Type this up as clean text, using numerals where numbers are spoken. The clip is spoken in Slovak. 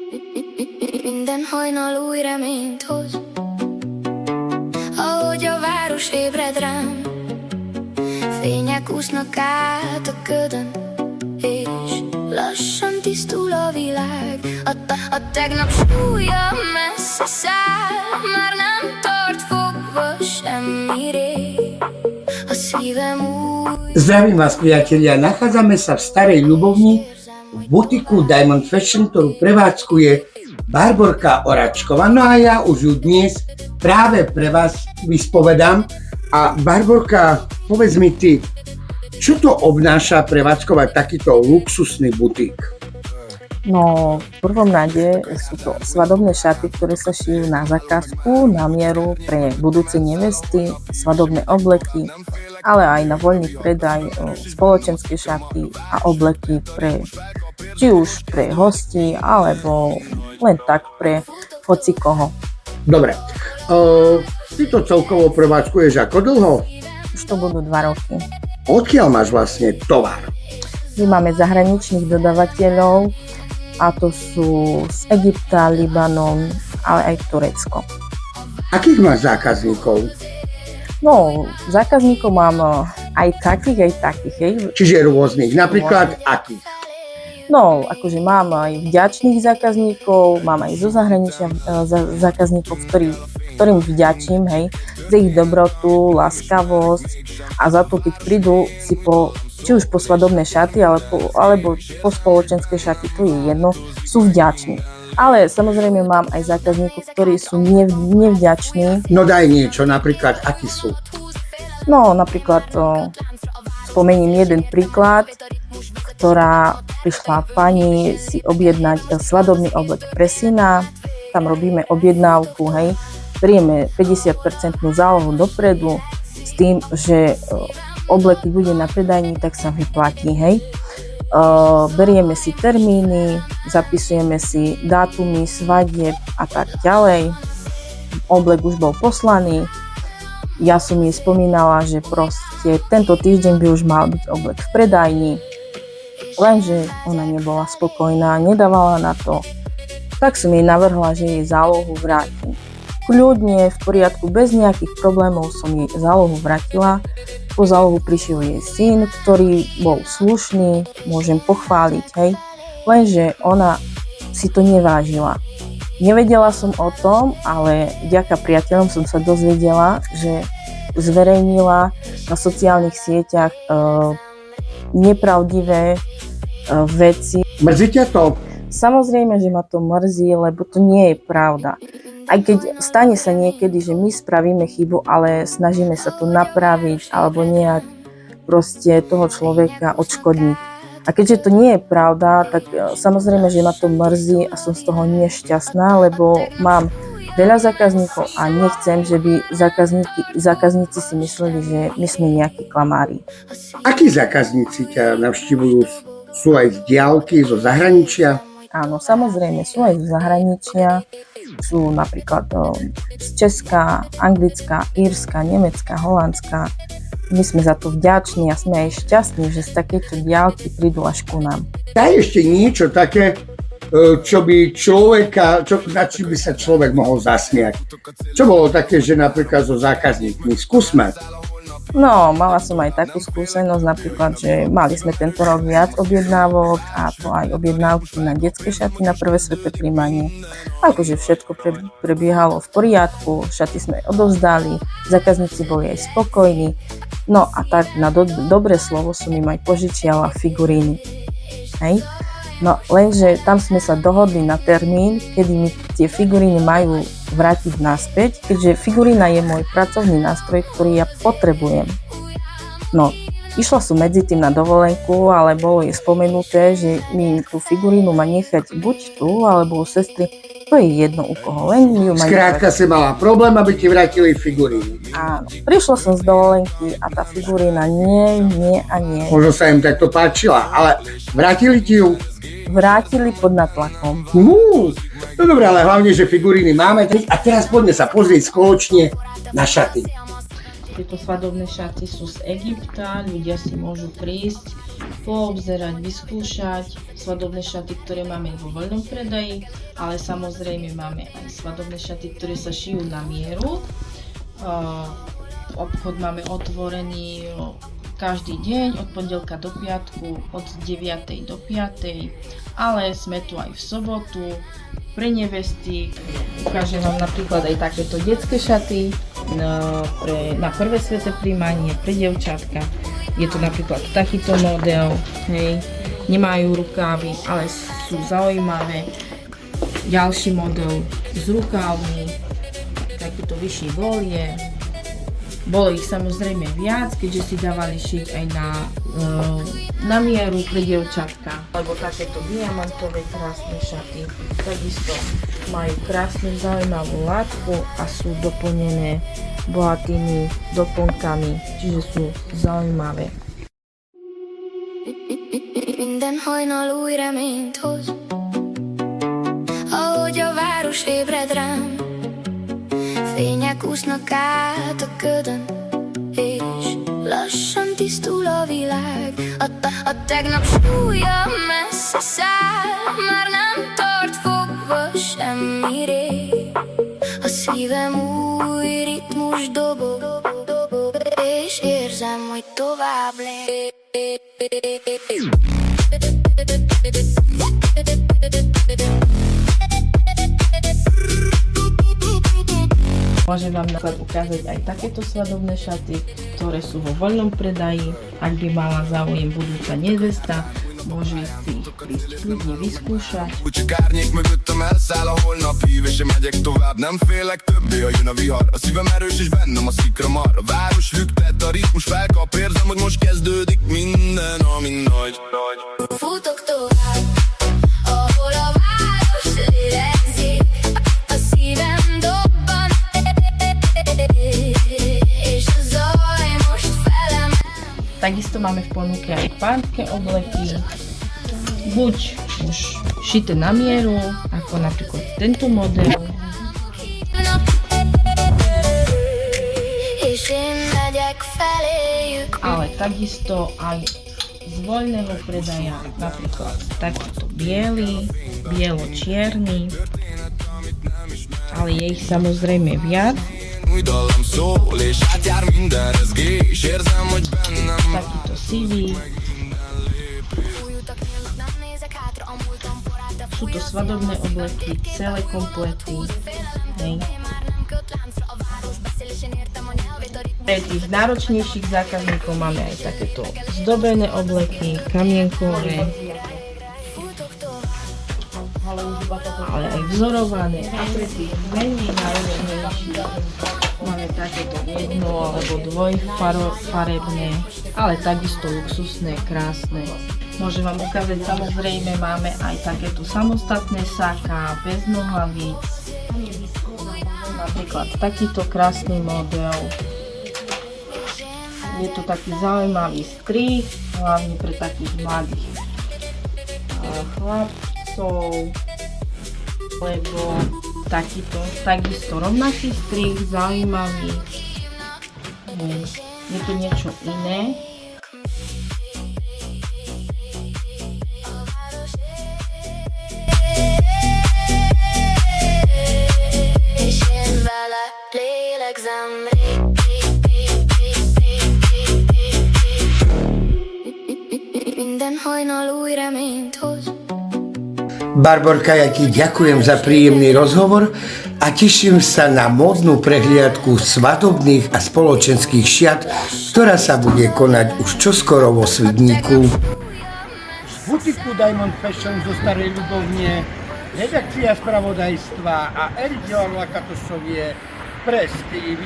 Minden hajnal új reményt hoz, ahogy a város ébred rám. Fények úsznak át a ködön, és lassan tisztul a világ. A tegnap súlya messze száll, már nem tart fogva semmi rég. A szívem új... Zdravím vás, priatelia. Nachádzame sa v Starej Ľubovni v butiku Diamond Fashion, ktorú prevádzkuje Barborka Oračková. No a ja už ju dnes práve pre vás vyspovedám. A Barborka, povedz mi ty, čo to obnáša prevádzkovať takýto luxusný butik? No, v prvom rade sú to svadobné šaty, ktoré sa šijú na zakázku, na mieru pre budúce nevesty, svadobné obleky, ale aj na voľný predaj spoločenské šaty a obleky pre, či už pre hostí, alebo len tak pre hocikoho. Dobre, ty to celkovo prevádzkuješ ako dlho? Už to budú 2 roky. Odkiaľ máš vlastne tovar? My máme zahraničných dodavateľov, a to sú z Egypta, Libanon, ale aj Turecko. Akých máš zákazníkov? No, zákazníkov mám aj takých, hej. Čiže rôznych, napríklad akých? No, akože mám aj vďačných zákazníkov, mám aj zo zahraničia zákazníkov, ktorým vďačím, hej, za ich dobrotu, láskavosť a za to, keď prídu si či už po svadobné šaty, alebo po spoločenské šaty, to je jedno, sú vďační. Ale samozrejme mám aj zákazníkov, ktorí sú nevďační. No daj niečo, napríklad, akí sú? No, napríklad spomeniem jeden príklad, ktorá prišla pani si objednať svadobný oblek pre syna. Tam robíme objednávku, hej. Berieme 50% zálohu dopredu s tým, že oblek, keď bude na predajni, tak sa vyplatí, hej. Berieme si termíny, zapisujeme si dátumy svadieb a tak ďalej. Oblek už bol poslaný. Ja som jej spomínala, že proste tento týždeň by už mal byť oblek v predajni. Lenže ona nebola spokojná, nedávala na to. Tak som jej navrhla, že jej zálohu vrátim. Kľudne, v poriadku, bez nejakých problémov som jej zálohu vrátila. Po zálohu prišiel jej syn, ktorý bol slušný, môžem pochváliť, hej. Lenže ona si to nevážila. Nevedela som o tom, ale vďaka priateľom som sa dozvedela, že zverejnila na sociálnych sieťach nepravdivé veci. Mrzí ťa to? Samozrejme, že ma to mrzí, lebo to nie je pravda. Aj keď stane sa niekedy, že my spravíme chybu, ale snažíme sa to napraviť alebo nejak proste toho človeka odškodniť. A keďže to nie je pravda, tak samozrejme, že ma to mrzí a som z toho nešťastná, lebo mám veľa zákazníkov a nechcem, že by zákazníci si mysleli, že my sme nejakí klamári. Akí zákazníci ťa navštívujú? Sú aj z diaľky, zo zahraničia? Áno, samozrejme, sú aj z zahraničia. Sú napríklad z Česka, Anglická, Írska, Nemecka, Holandská. My sme za to vďační a sme aj šťastní, že z takejto diaľky prídu až ku nám. Daj ešte niečo také, čo by na čím by sa človek mohol zasmiať. Čo bolo také, že napríklad so zákazníkmi? Skúsme. No, mala som aj takú skúsenosť, napríklad, že mali sme tento rok viac objednávok a to aj objednávky na detské šaty na prvé sväté príjmanie. Akože všetko prebiehalo v poriadku, šaty sme odovzdali, zákazníci boli aj spokojní. No a tak na dobré slovo som im aj požičiala figuríny. Hej? No lenže tam sme sa dohodli na termín, kedy mi tie figuríny majú vrátiť naspäť, keďže figurína je môj pracovný nástroj, ktorý ja potrebujem. No, išla som medzi tým na dovolenku, ale bolo jej spomenuté, že mi tú figurínu má nechať buď tu, alebo u sestry. To je jedno u koho, len ju má Skrátka si mala problém, aby ti vrátili figuríny. Áno, prišla som z dovolenky a tá figurína nie. Možno sa im takto páčila, ale vrátili ti ju? Vrátili pod natlakom. No dobre, ale hlavne, že figuríny máme. A teraz poďme sa pozrieť spoločne na šaty. Tieto svadobné šaty sú z Egypta, ľudia si môžu prísť, poobzerať, vyskúšať svadobné šaty, ktoré máme vo voľnom predaji, ale samozrejme máme aj svadobné šaty, ktoré sa šijú na mieru. Obchod máme otvorený každý deň od pondelka do piatku od 9. do 5. Ale sme tu aj v sobotu pre nevesty. Ukážem vám napríklad aj takéto detské šaty na prvé sväté príjmanie pre dievčatka. Je to napríklad takýto model, hej, nemajú rukávy, ale sú zaujímavé. Ďalší model s rukávmi, takýto vyšší volier. Bolo ich samozrejme viac, keďže si dávali šiť aj na mieru pre dievčatka. Alebo takéto diamantové krásne šaty. Takisto majú krásnu zaujímavú látku a sú doplnené bohatými doplnkami, čiže sú zaujímavé. Minden hajnal új reményt hoz, ahogy a város ébred rám. Fények úsznak át a ködön, és lassan tisztul a világ. A tegnap súlya messze száll, már nem tart fogva semmi rég. A szívem új ritmus dobog, és érzem, hogy tovább lép. Môžem vám napríklad ukázať aj takéto svadobné šaty, ktoré sú vo voľnom predaji. Ak by mala záujem budúca nevesta, môže si ich prísť kľudne vyskúšať. Csak árnyék mögöttem elszáll a holnap hív, és én megyek tovább, nem félek többé, ha jön a vihar. A szívem erős és bennem a szikra mar. A város lüktet, a ritmus felkap, érzem, hogy most kezdődik minden, ami nagy. Futok tovább, ahol a város lélegzik, a szívem dobban, és a zaj most felem. Takisto máme v ponuke aj pánske obleky, buď už šité na mieru, ako napríklad tento model, És én megyek feléjük. ale takisto aj z voľného predaja, napríklad takýto biely, bielo-čierny, ale je ich samozrejme viac. Új dallam szól, és átjár minden rezgés, érzem, hogy bennem Takýto szívý. Sú to svadobné obleky, celé komplety. Hej. Pre tých náročnejších zákazníkov máme aj takéto zdobené obleky, kamienkové, ale aj vzorované. A pre tých menej náročnejších máme takéto jedno alebo dvojfarebné, ale takisto luxusné, krásne. Môžem vám ukázať, samozrejme máme aj takéto samostatné sáka, bez nohavíc. Napríklad takýto krásny model. Je to taký zaujímavý strih, hlavne pre takých mladých chlapcov, lebo takýto, takisto rovnaký strih, zaujímavý. Je to niečo iné. És én vele lélegzem. Minden hajnal új reményt hoz. Barborka, ja ti ďakujem za príjemný rozhovor a teším sa na módnu prehliadku svadobných a spoločenských šiat, ktorá sa bude konať už čoskoro vo Svidníku. Z butiku Diamond Fashion zo Starej Ľubovne, redakcia spravodajstva a Erik Johan Lakatosovie, Press TV.